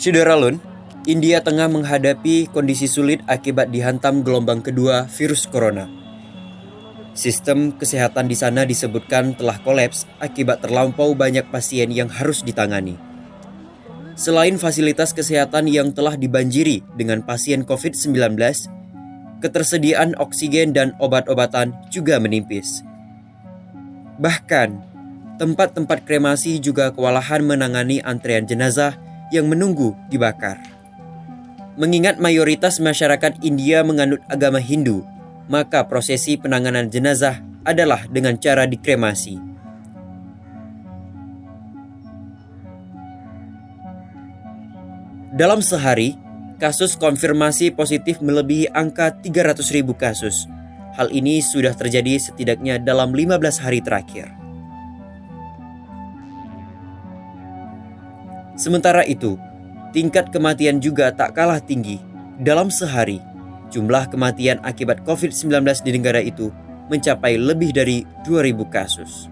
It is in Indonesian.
Syederalun, India tengah menghadapi kondisi sulit akibat dihantam gelombang kedua virus corona. Sistem kesehatan di sana disebutkan telah kolaps akibat terlampau banyak pasien yang harus ditangani. Selain fasilitas kesehatan yang telah dibanjiri dengan pasien COVID-19, ketersediaan oksigen dan obat-obatan juga menipis. Bahkan, tempat-tempat kremasi juga kewalahan menangani antrean jenazah yang menunggu dibakar. Mengingat mayoritas masyarakat India menganut agama Hindu, maka prosesi penanganan jenazah adalah dengan cara dikremasi. Dalam sehari, kasus konfirmasi positif melebihi angka 300.000 kasus. Hal ini sudah terjadi setidaknya dalam 15 hari terakhir. Sementara itu, tingkat kematian juga tak kalah tinggi. Dalam sehari, jumlah kematian akibat COVID-19 di negara itu mencapai lebih dari 2.000 kasus.